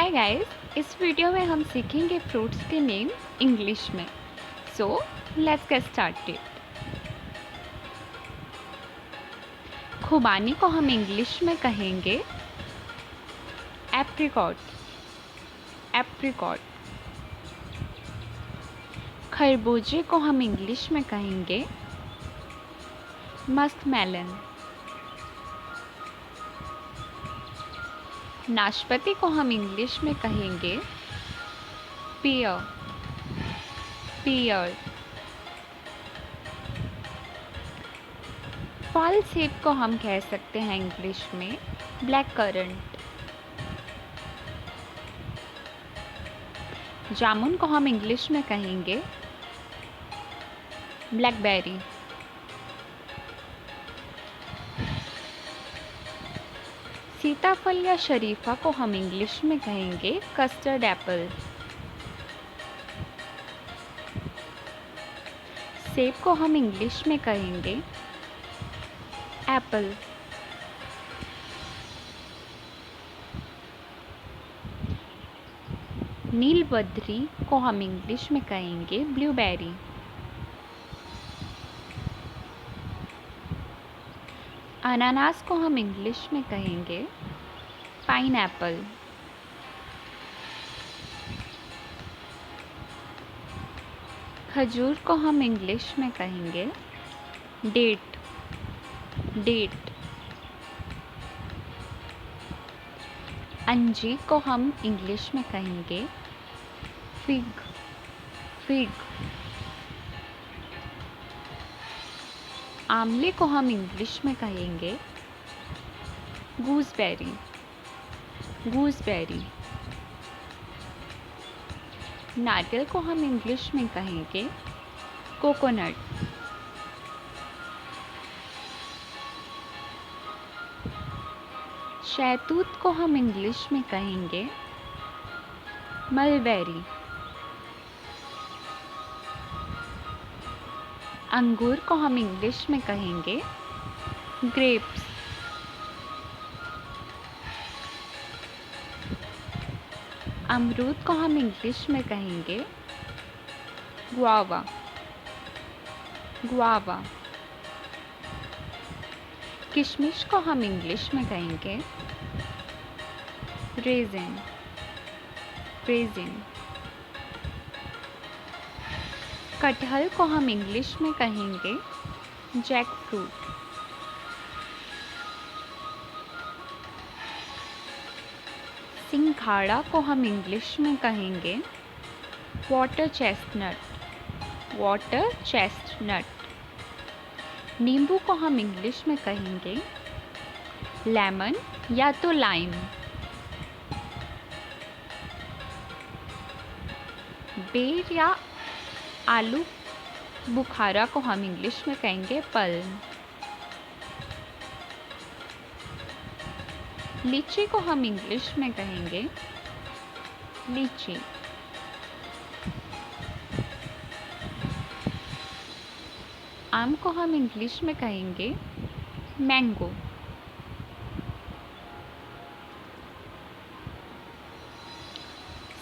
Hi guys, इस video में हम सीखेंगे फ्रूट्स के नेम इंग्लिश में। So let's get started. खुबानी को हम इंग्लिश में कहेंगे एप्रिकॉट। एप्रिकॉट। खरबूजे को हम इंग्लिश में कहेंगे मस्कमेलन। नाशपाती को हम इंग्लिश में कहेंगे पियर। पियर। फल सेब को हम कह सकते हैं इंग्लिश में ब्लैक करंट। जामुन को हम इंग्लिश में कहेंगे ब्लैकबेरी। सीताफल या शरीफा को हम इंग्लिश में कहेंगे कस्टर्ड एप्पल। सेब को हम इंग्लिश में कहेंगे एप्पल। नीलबद्री को हम इंग्लिश में कहेंगे ब्लूबेरी। अनानास को हम इंग्लिश में कहेंगे पाइनएप्पल। खजूर को हम इंग्लिश में कहेंगे डेट। डेट। अंजीर को हम इंग्लिश में कहेंगे फिग। फिग। आंवले को हम इंग्लिश में कहेंगे गूसबेरी। गूसबेरी। नारियल को हम इंग्लिश में कहेंगे कोकोनट। शहतूत को हम इंग्लिश में कहेंगे मलबेरी। अंगूर को हम इंग्लिश में कहेंगे ग्रेप्स। अमरूद को हम इंग्लिश में कहेंगे गुआवा। गुआवा। किशमिश को हम इंग्लिश में कहेंगे रेजिन। रेजिन। कटहल को हम इंग्लिश में कहेंगे जैक फ्रूट। सिंघाड़ा को हम इंग्लिश में कहेंगे वाटर चेस्टनट। Water chestnut. नींबू को हम इंग्लिश में कहेंगे लेमन या तो लाइम। बेर या आलू बुखारा को हम इंग्लिश में कहेंगे पल्म। लीची को हम इंग्लिश में कहेंगे लीची। आम को हम इंग्लिश में कहेंगे मैंगो।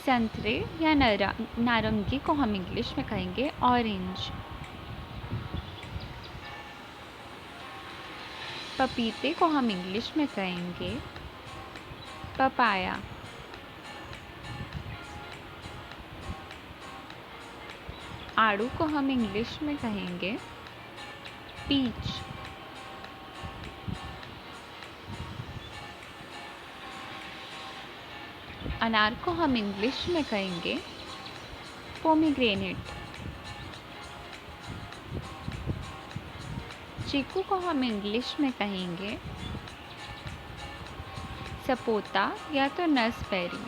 संतरे या नारंगी को हम इंग्लिश में कहेंगे ऑरेंज। पपीते को हम इंग्लिश में कहेंगे पपाया। आड़ू को हम इंग्लिश में कहेंगे पीच। अनार को हम इंग्लिश में कहेंगे पोमीग्रेनेट। चीकू को हम इंग्लिश में कहेंगे सपोता या तो नसबेरी।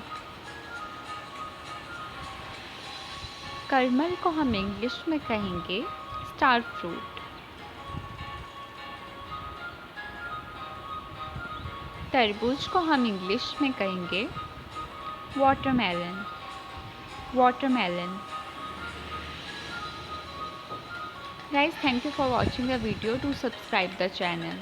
करमल को हम इंग्लिश में कहेंगे स्टार फ्रूट। तरबूज को हम इंग्लिश में कहेंगे watermelon. Watermelon. Guys, thank you for watching the video. Do subscribe the channel.